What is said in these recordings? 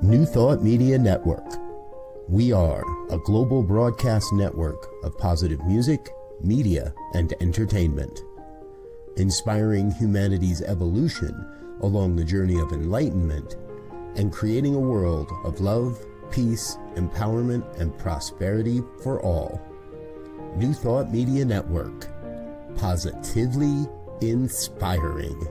New Thought Media Network. We are a global broadcast network of positive music, media, and entertainment, inspiring humanity's evolution along the journey of enlightenment and creating a world of love, peace, empowerment, and prosperity for all. New Thought Media Network. Positively inspiring.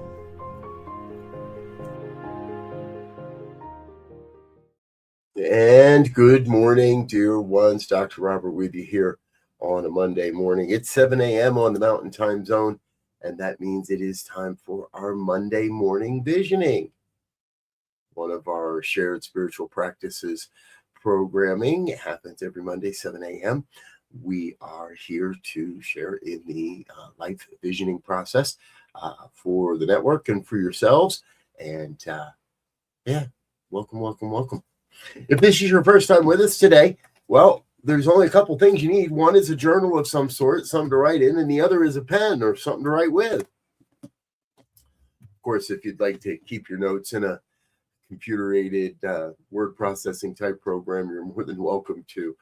And good morning, dear ones. Dr. Robert with you here on a Monday morning. It's 7 a.m. on the Mountain Time Zone, and that means it is time for our Monday morning visioning. One of our shared spiritual practices programming. It happens every Monday, 7 a.m. We are here to share in the life visioning process for the network and for yourselves. And welcome. If this is your first time with us today, well, there's only a couple things you need. One is a journal of some sort, something to write in, and the other is a pen or something to write with. Of course, if you'd like to keep your notes in a computer-aided word processing type program, you're more than welcome to.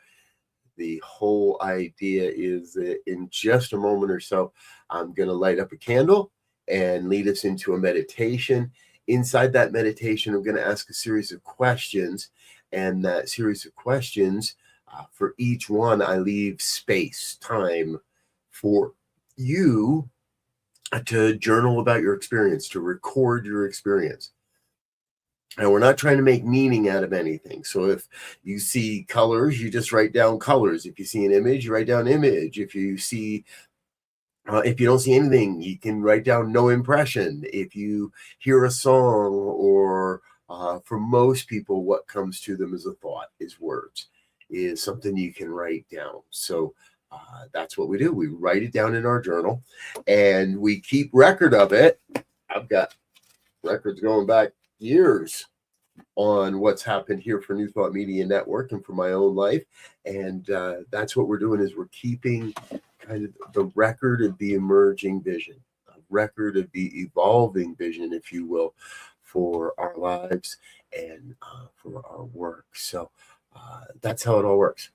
The whole idea is that in just a moment or so, I'm going to light up a candle and lead us into a meditation. Inside that meditation, I'm going to ask a series of questions, and that series of questions, for each one, I leave space, time for you to journal about your experience, to record your experience. And we're not trying to make meaning out of anything. So if you see colors, you just write down colors. If you see an image, you write down image. If you don't see anything, you can write down no impression. If you hear a song, or for most people, what comes to them is a thought, is words, is something you can write down. So that's what we do. We write it down in our journal, and we keep record of it. I've got records going back years on what's happened here for New Thought Media Network and for my own life. And that's what we're doing, is we're keeping kind of the record of the emerging vision, a record of the evolving vision, if you will, for our lives and for our work. So that's how it all works.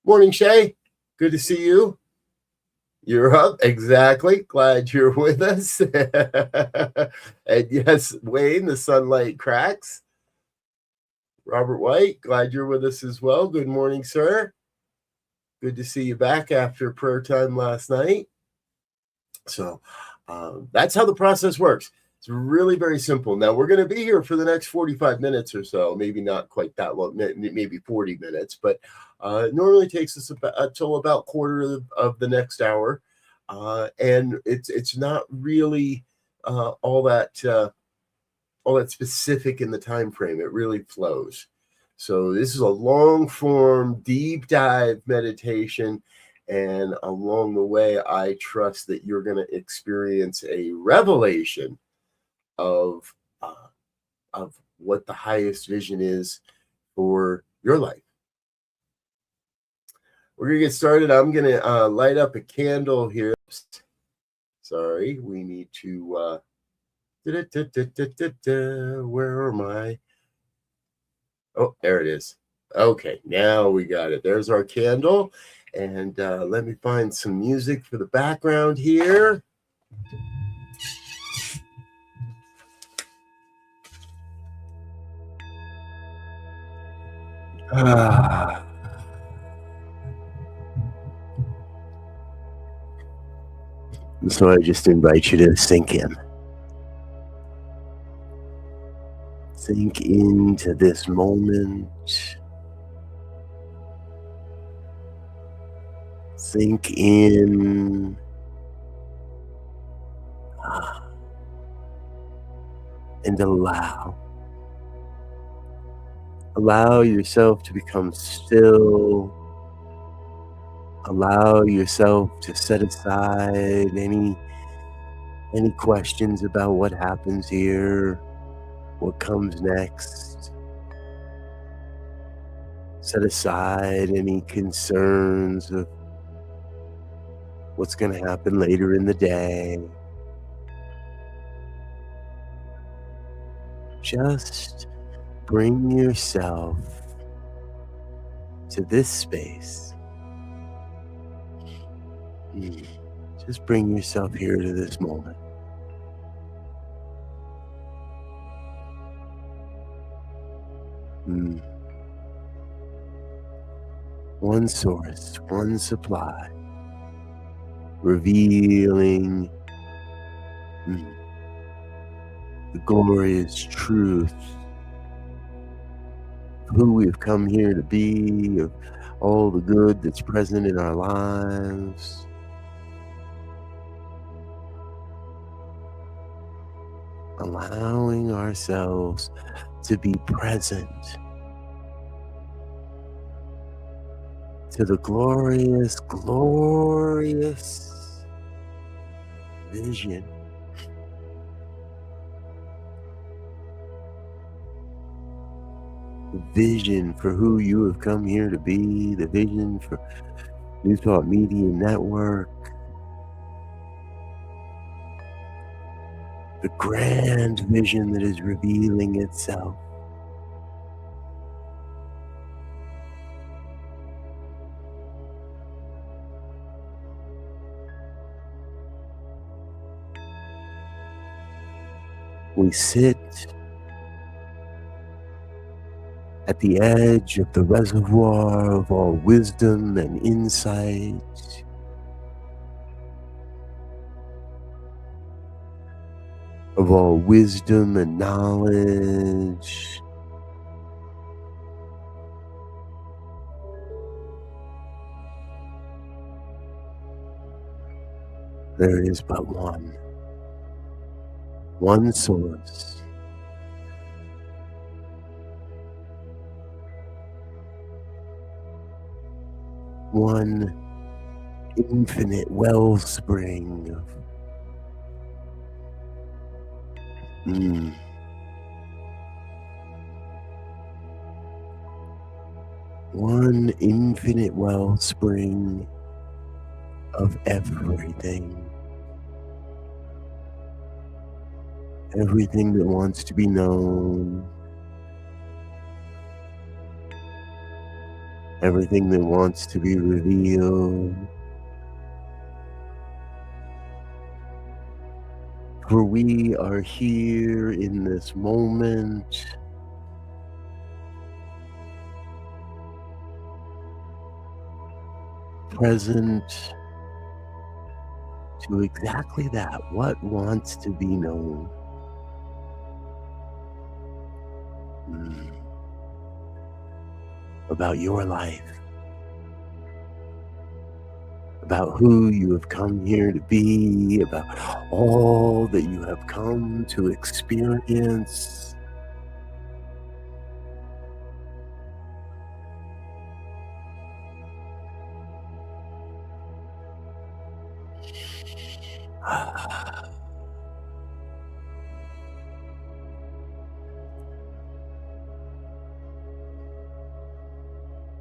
Morning, Shay. Good to see you. You're up. Exactly. Glad you're with us. And yes, Wayne, the sunlight cracks. Robert White, glad you're with us as well. Good morning, sir. Good to see you back after prayer time last night. So that's how the process works. It's really very simple. Now, we're going to be here for the next 45 minutes or so, maybe not quite that long, maybe 40 minutes, but it normally takes us until about quarter of the next hour. And it's not really all that specific in the time frame. It really flows. So this is a long form, deep dive meditation. And along the way, I trust that you're going to experience a revelation of what the highest vision is for your life. We're going to get started. I'm going to light up a candle here. Sorry, we need to... where am I? Oh, there it is. Okay, now we got it. There's our candle. And let me find some music for the background here. So I just invite you to sink in. Sink into this moment. Sink in. And allow. Allow yourself to become still. Allow yourself to set aside any questions about what happens here, what comes next. Set aside any concerns of what's going to happen later in the day. Just bring yourself to this space. Just bring yourself here to this moment. One source, one supply, revealing the glorious truth of who we've come here to be, of all the good that's present in our lives. Allowing ourselves to be present to the glorious, glorious vision the vision for who you have come here to be, the vision for New Thought Media Network, the grand vision that is revealing itself. We sit at the edge of the reservoir of all wisdom and insight, of all wisdom and knowledge. There is but one source, one infinite wellspring of one infinite wellspring of everything. Everything that wants to be known, everything that wants to be revealed. For we are here in this moment, present to exactly that, what wants to be known. About your life, about who you have come here to be, about all that you have come to experience.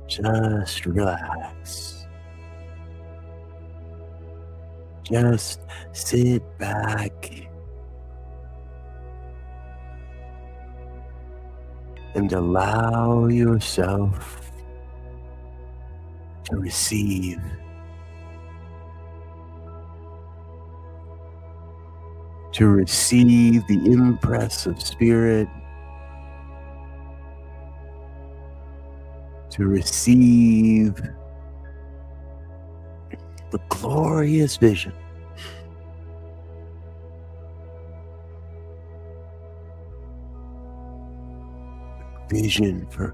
Just relax. Just sit back and allow yourself to receive. To receive the impress of spirit, to receive the glorious vision for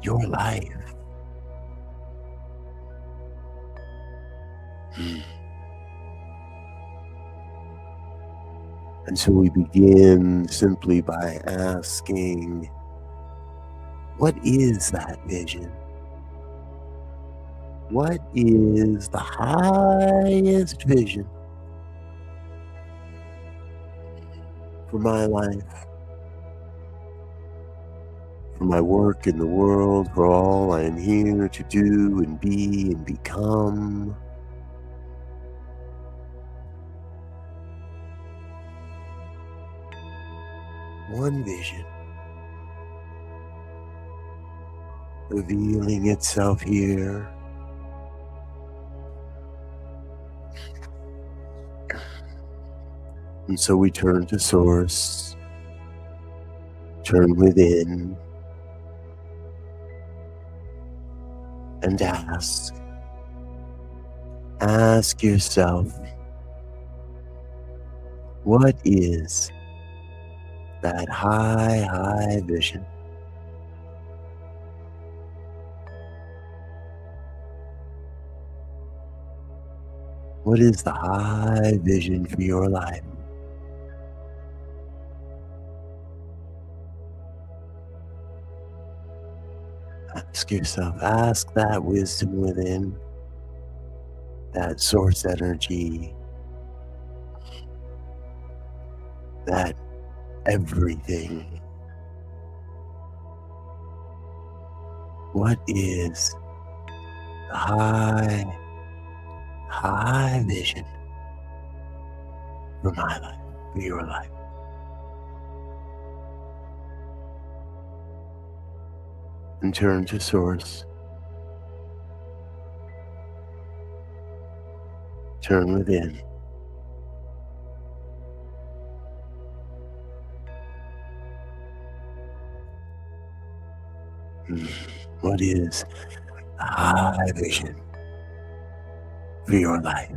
your life. And so we begin simply by asking, what is that vision? What is the highest vision for my life, for my work in the world, for all I am here to do and be and become? One vision. revealing itself here. And so we turn to Source, turn within, and ask yourself, what is that high vision? What is the high vision for your life? Ask yourself, ask that wisdom within, that source energy, that everything. What is the high vision for my life, for your life? And turn to Source. Turn within. What is the high vision for your life?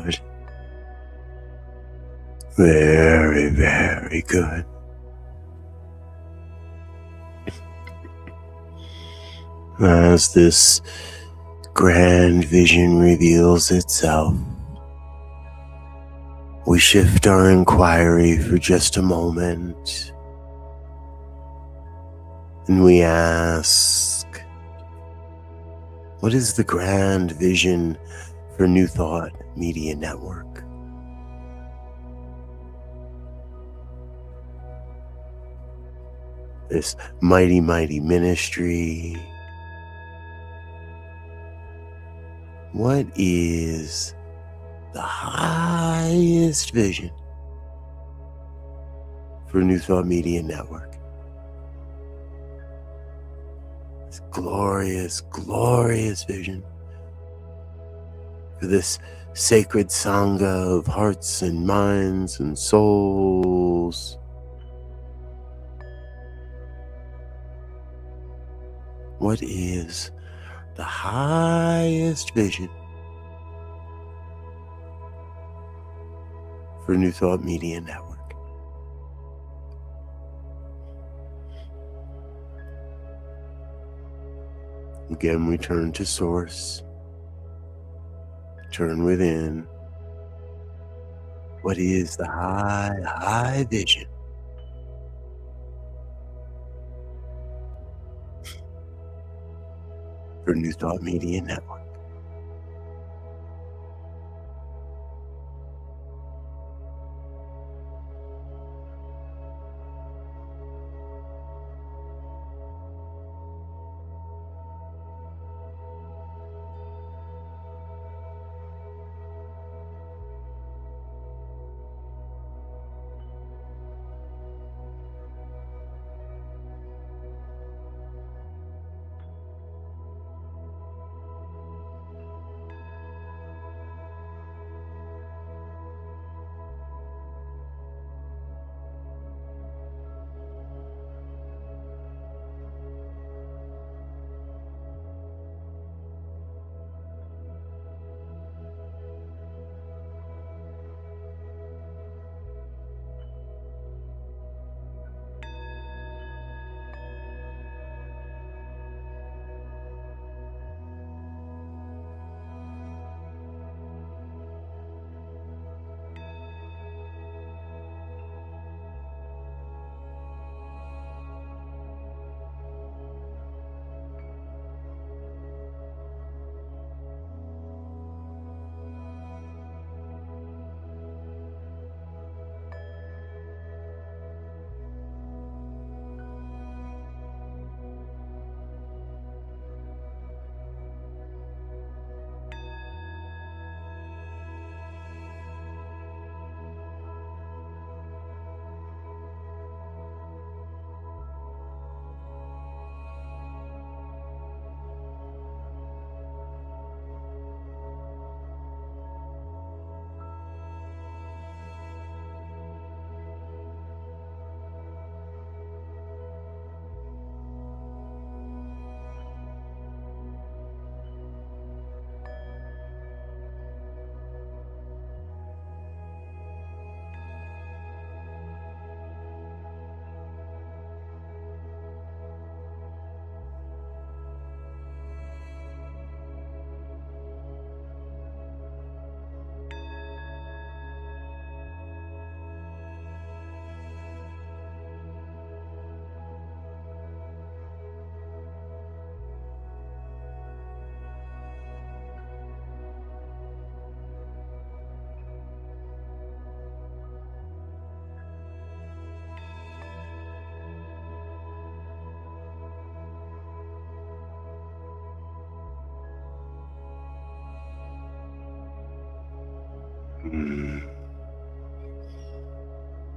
good. Very, very good. As this grand vision reveals itself, we shift our inquiry for just a moment, and we ask, what is the grand vision for New Thought Media Network? This mighty, mighty ministry. What is the highest vision for New Thought Media Network? This glorious, glorious vision for this sacred Sangha of hearts and minds and souls. What is the highest vision for New Thought Media Network? Again, we turn to Source, turn within. What is the high vision for New Thought Media Network?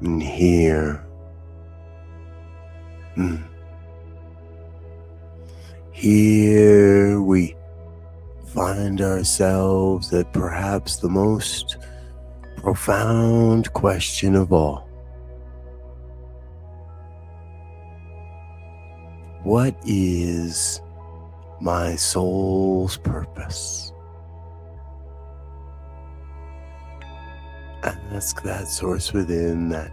And here, here we find ourselves at perhaps the most profound question of all. What is my soul's purpose? Ask that source within, that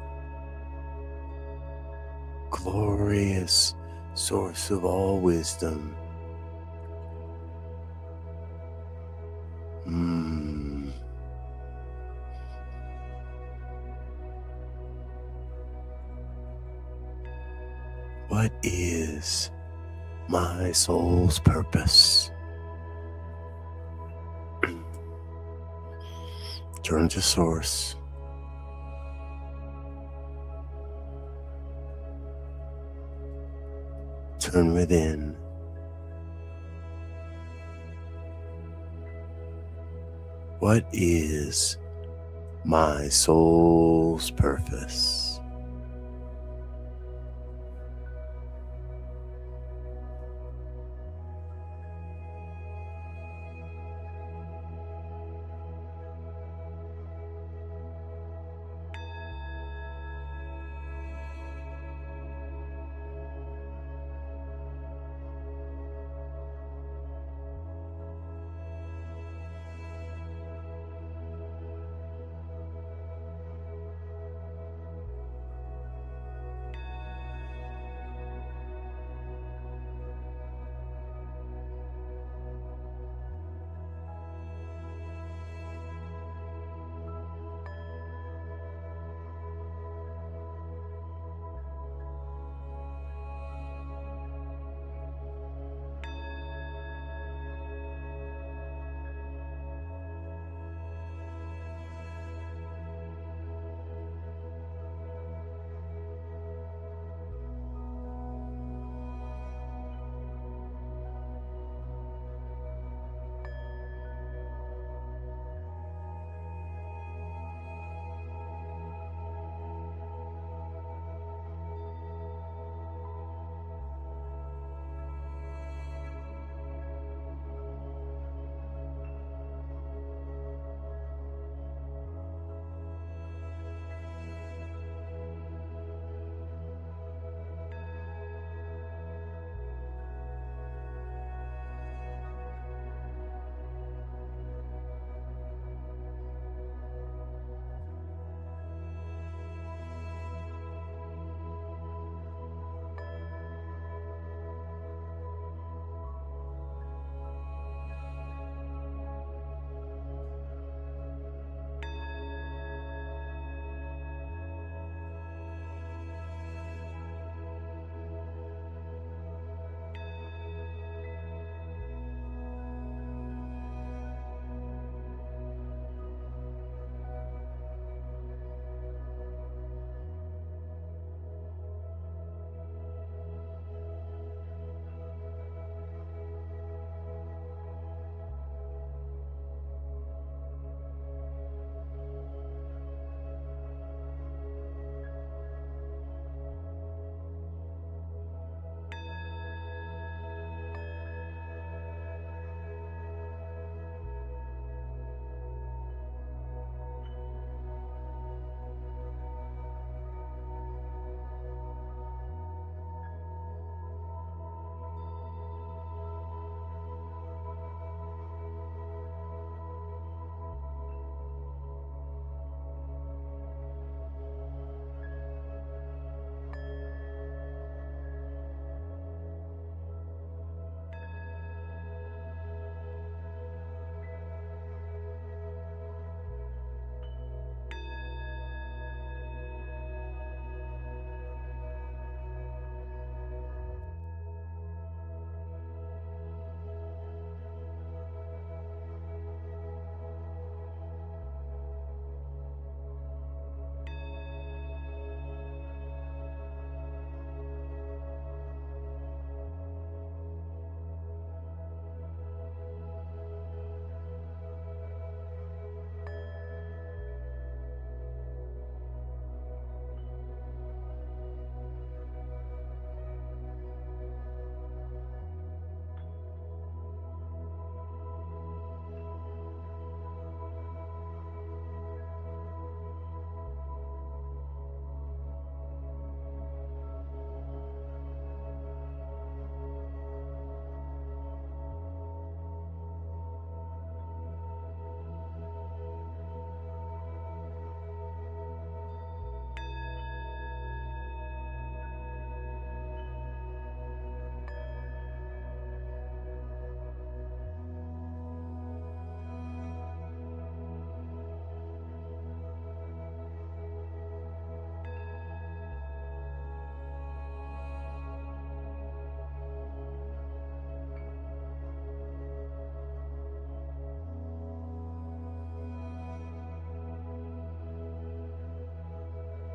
glorious source of all wisdom. What is my soul's purpose? Turn to source. Turn within. What is my soul's purpose?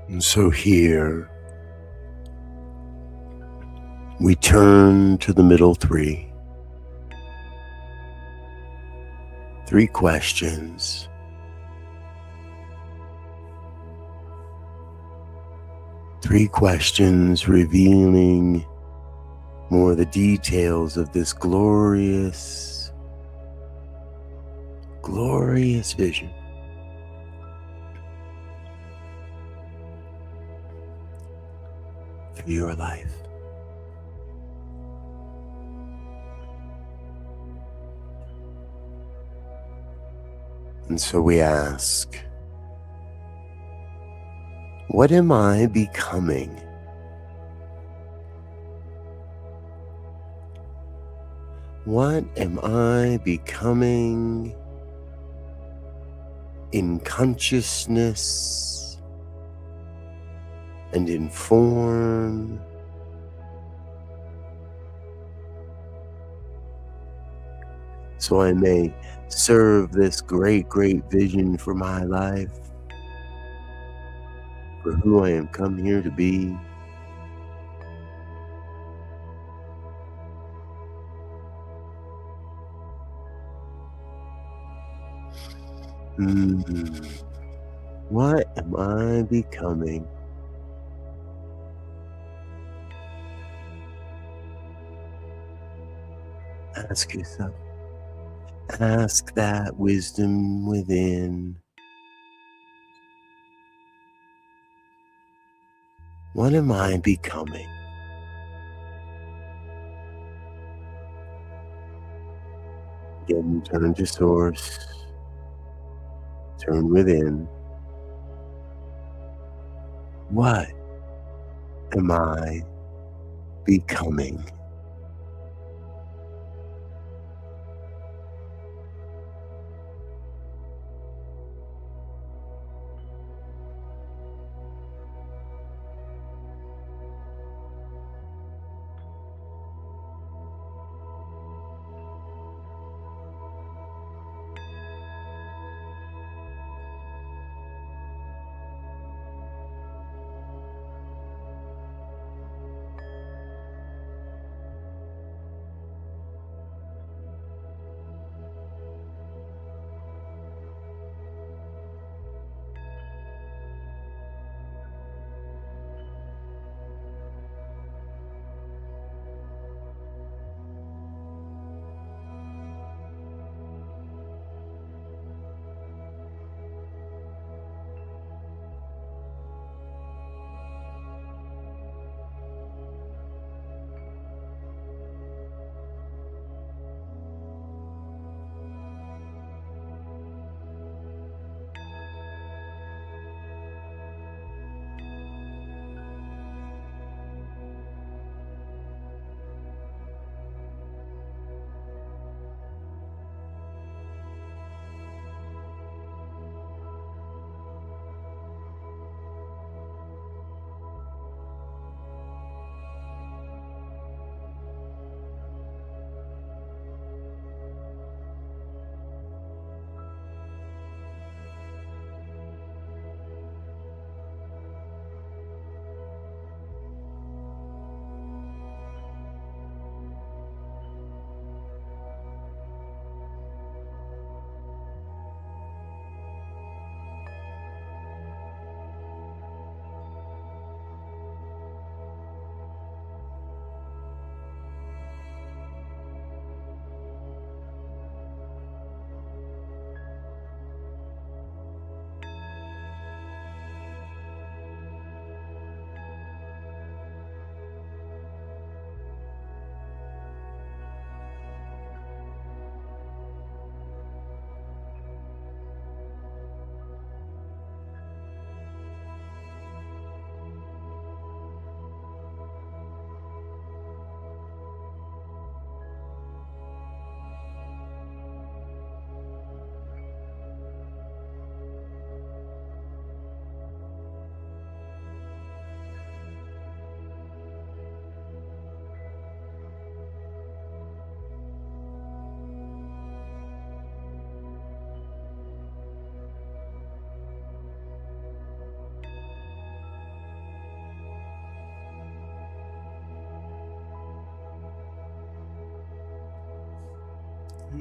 And so here we turn to the middle three. Three questions. Three questions revealing more of the details of this glorious vision. For your life. And so we ask, what am I becoming? What am I becoming in consciousness and in form? So I may serve this great vision for my life, for who I am come here to be. What am I becoming? Ask yourself. Ask that wisdom within. What am I becoming? Again, turn to source. Turn within. What am I becoming?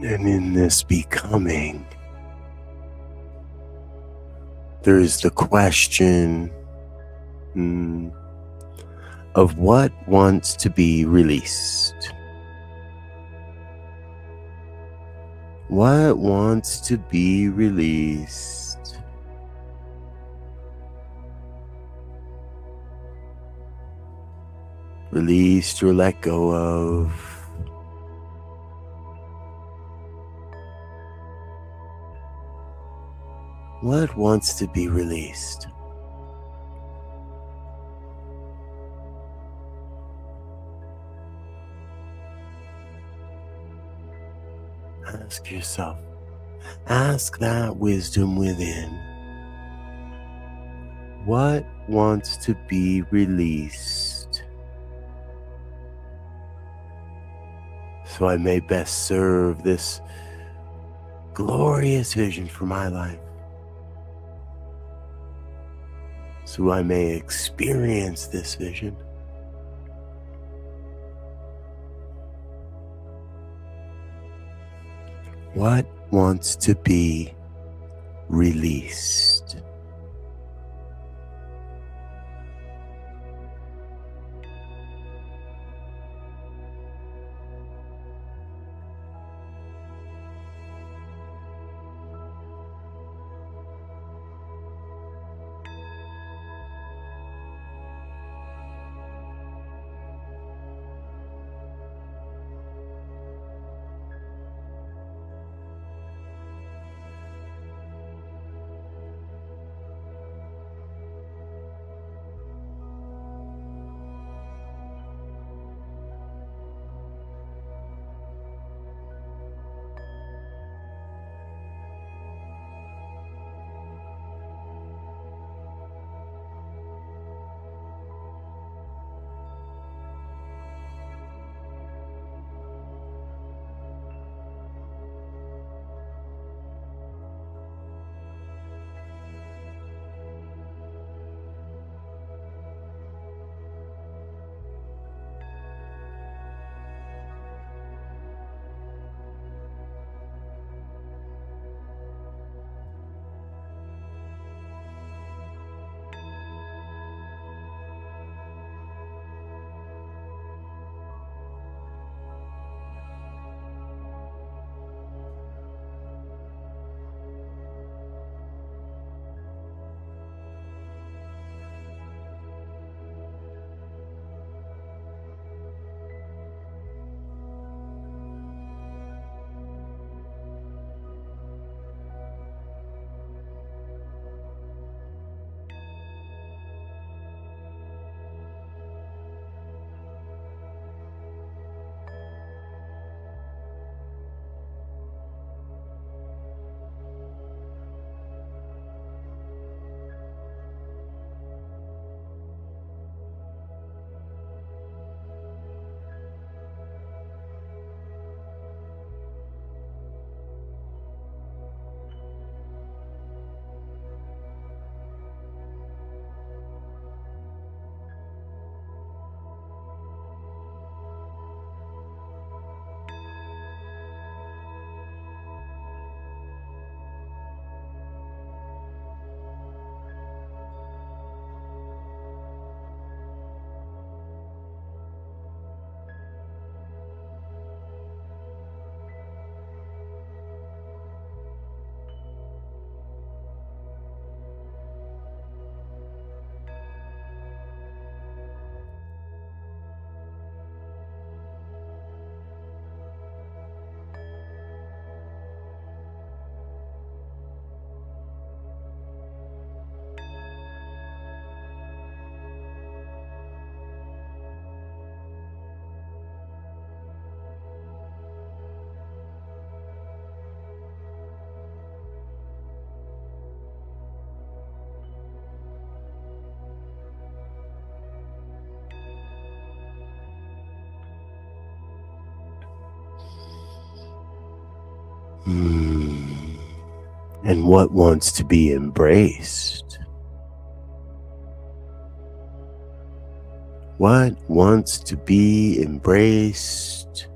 And in this becoming, there is the question of what wants to be released. What wants to be released? Released or let go of. What wants to be released? Ask yourself, ask that wisdom within. What wants to be released? So I may best serve this glorious vision for my life. So I may experience this vision. What wants to be released? And what wants to be embraced? What wants to be embraced?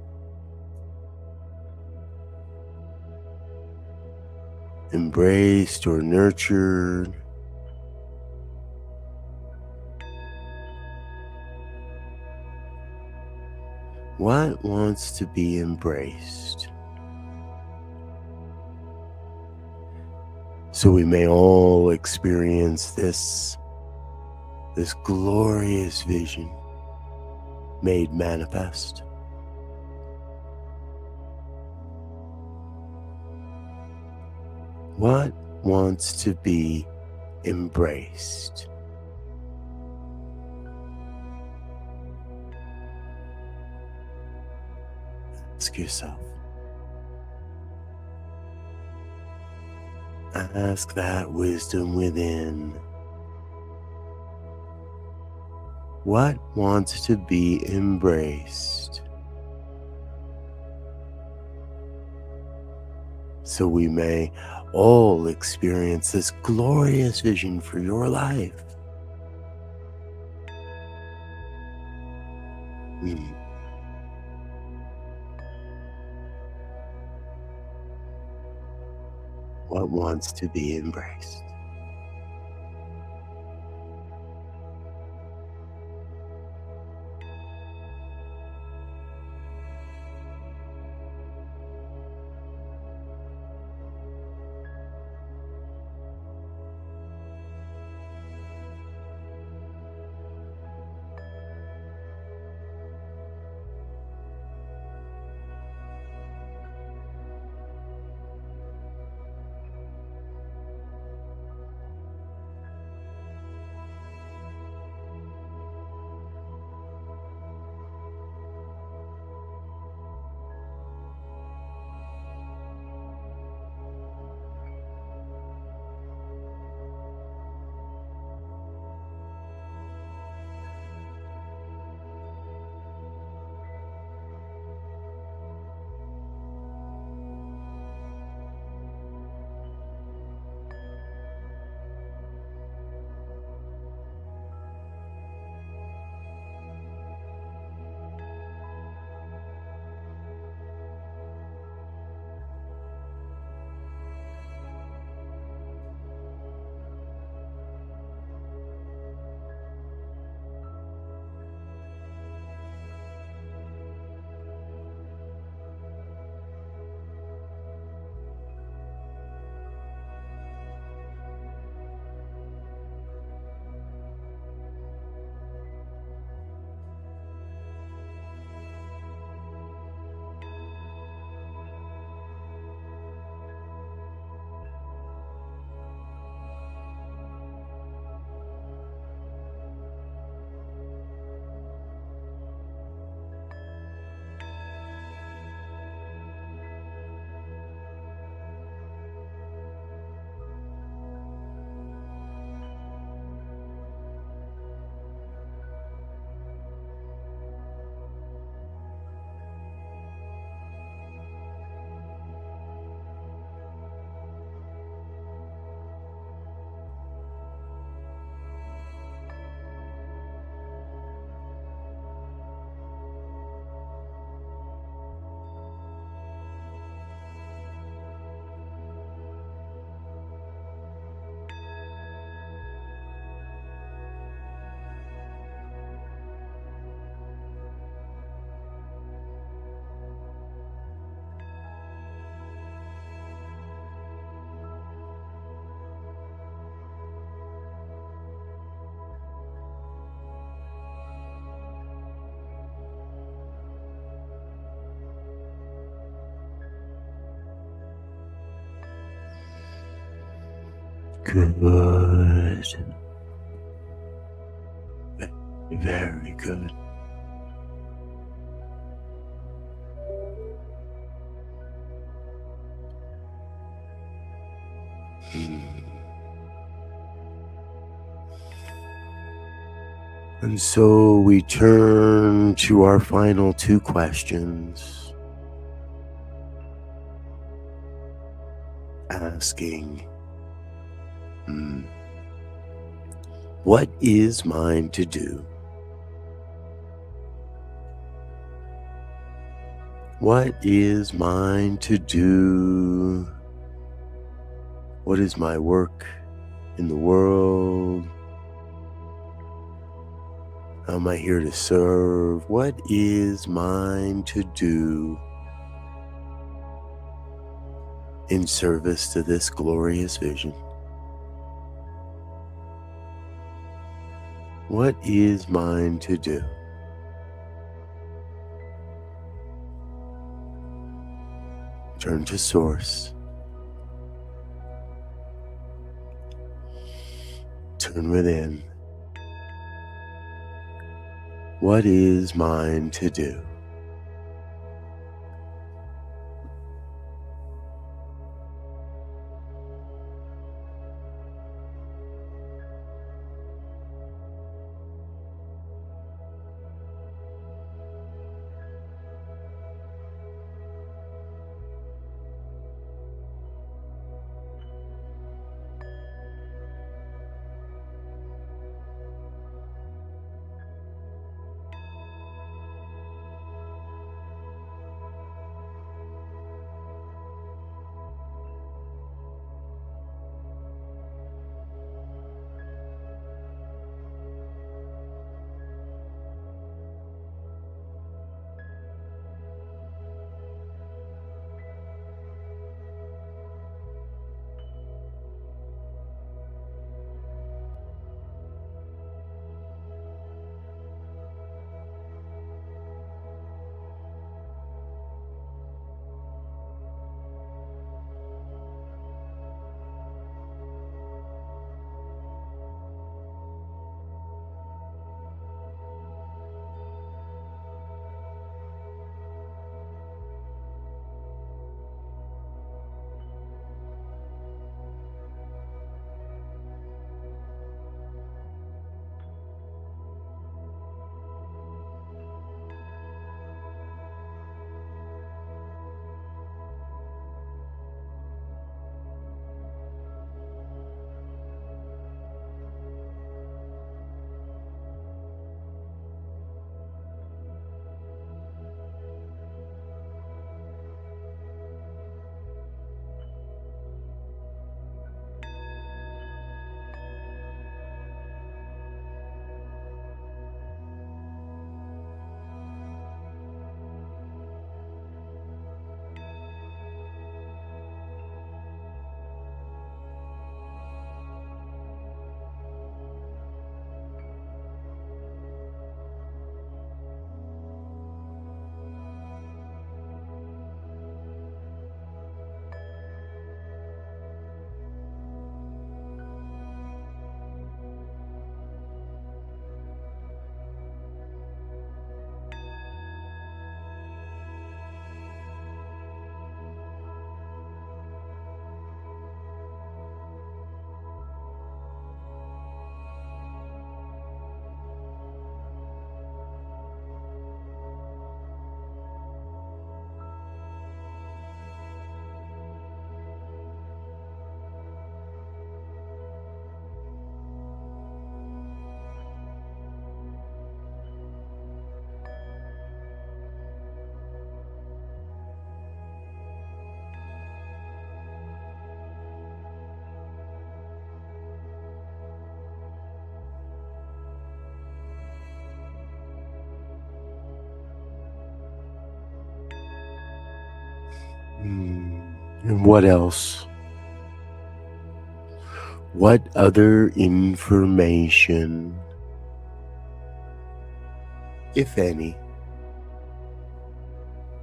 embraced or nurtured. What wants to be embraced? So we may all experience this glorious vision made manifest. What wants to be embraced? Ask yourself. Ask that wisdom within. What wants to be embraced? So we may all experience this glorious vision for your life. What wants to be embraced? Good. Very good. And so we turn to our final two questions, asking, what is mine to do? What is mine to do What is my work in the world? How am I here to serve? What is mine to do in service to this glorious vision? What is mine to do? Turn to Source. Turn within. What is mine to do? And what else? What other information, if any,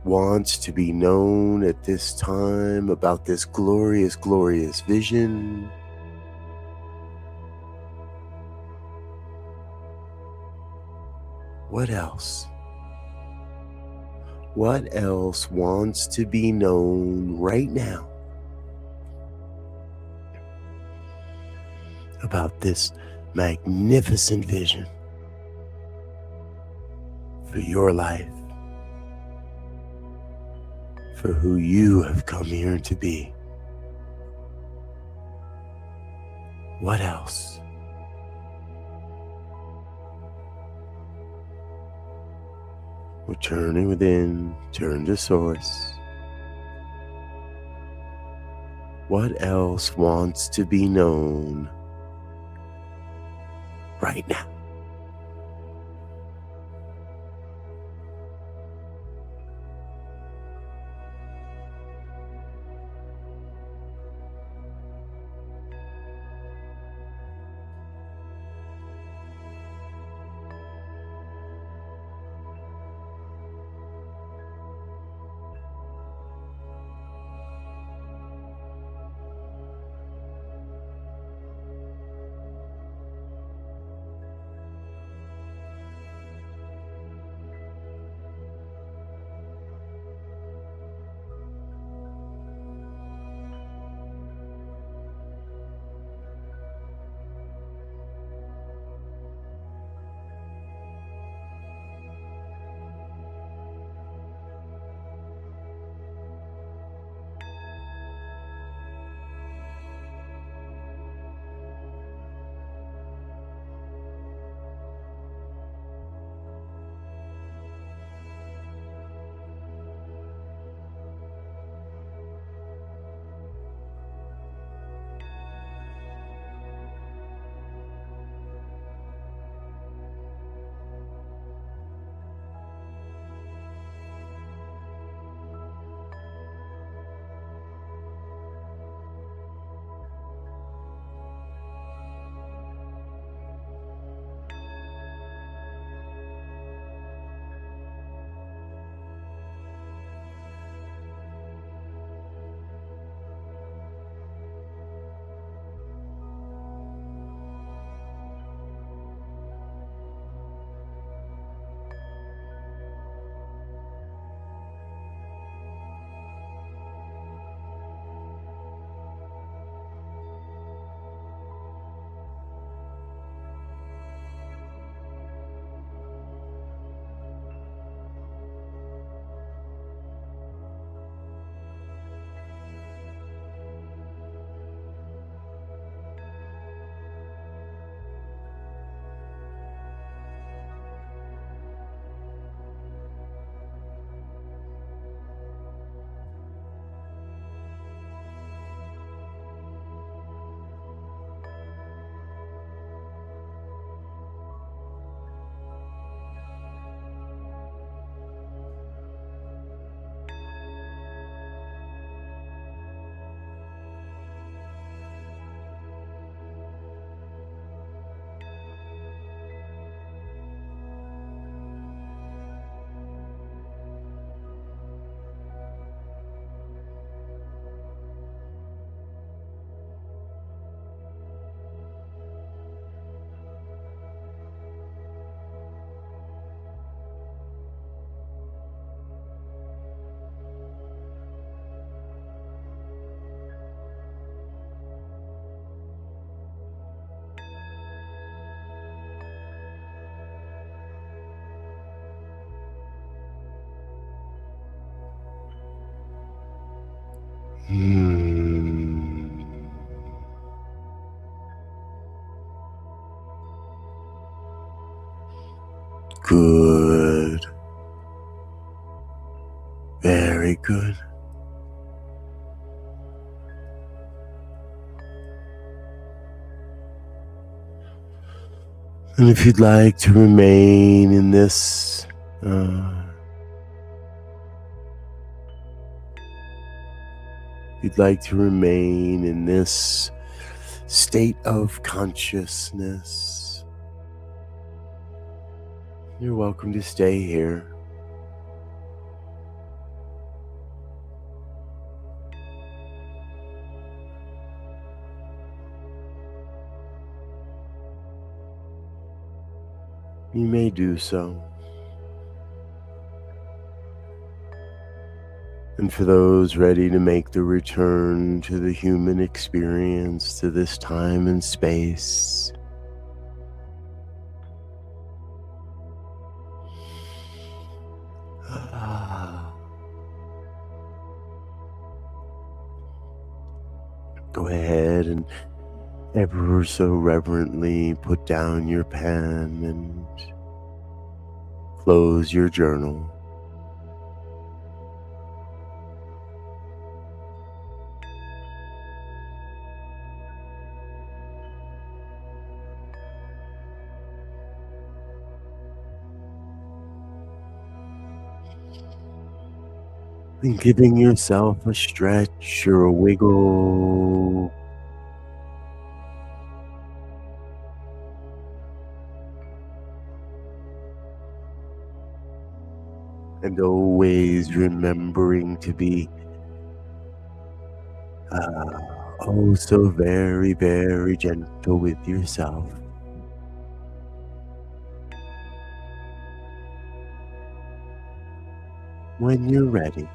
wants to be known at this time about this glorious, glorious vision? What else? What else wants to be known right now about this magnificent vision for your life, for who you have come here to be? What else? We're turning within, turn to Source. What else wants to be known right now? Good. Very good. And if you'd like to remain in this state of consciousness, you're welcome to stay here. You may do so. And for those ready to make the return to the human experience, to this time and space, go ahead and ever so reverently put down your pen and close your journal. And giving yourself a stretch or a wiggle. And always remembering to be oh so very, very gentle with yourself. When you're ready,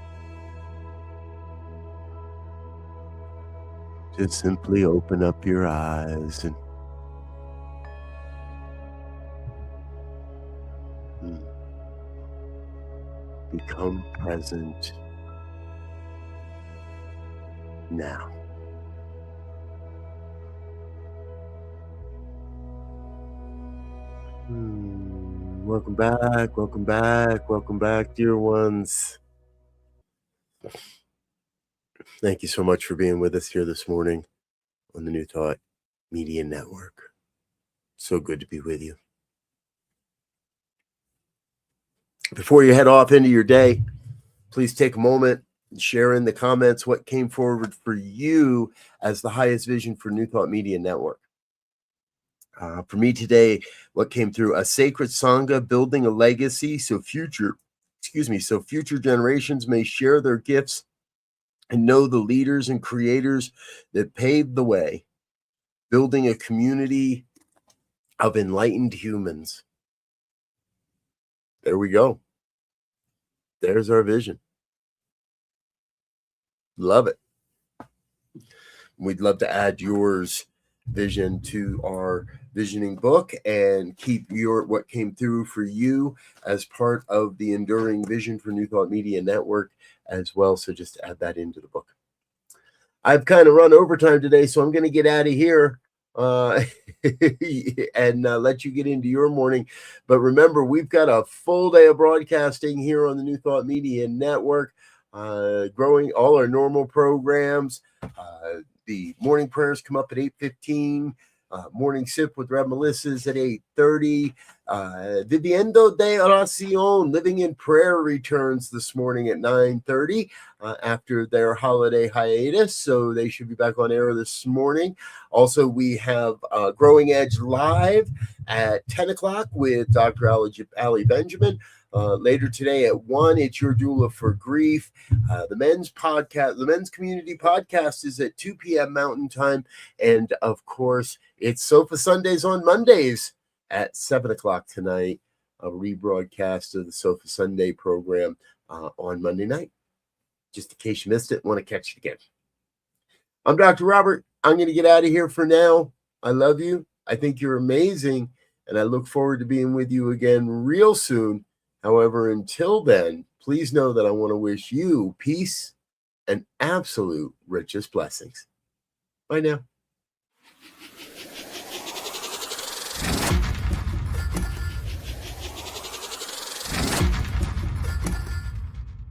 just simply open up your eyes and become present now. Welcome back, welcome back, welcome back, dear ones. Thank you so much for being with us here this morning on the New Thought Media Network. So good to be with you. Before you head off into your day, please take a moment and share in the comments what came forward for you as the highest vision for New Thought Media Network. For me today, what came through: a sacred sangha building a legacy so future generations may share their gifts and know the leaders and creators that paved the way, building a community of enlightened humans. There we go. There's our vision. Love it. We'd love to add yours vision to our visioning book and keep what came through for you as part of the enduring vision for New Thought Media Network as well. So just add that into the book. I've kind of run overtime today, so I'm going to get out of here and let you get into your morning. But remember, we've got a full day of broadcasting here on the New Thought Media Network, growing all our normal programs. The morning prayers come up at 8:15. Morning sip with Rev Melissa's at 8:30. Viviendo de Oración, Living in Prayer, returns this morning at 9:30 after their holiday hiatus. So they should be back on air this morning. Also, we have Growing Edge Live at 10 o'clock with Dr. Ali Benjamin. Later today at 1, it's Your Doula for Grief. The men's community podcast is at 2 p.m. Mountain Time. And of course, it's Sofa Sundays on Mondays at 7 o'clock tonight. A rebroadcast of the Sofa Sunday program on Monday night. Just in case you missed it, want to catch it again. I'm Dr. Robert. I'm going to get out of here for now. I love you. I think you're amazing. And I look forward to being with you again real soon. However, until then, please know that I want to wish you peace and absolute richest blessings. Bye now.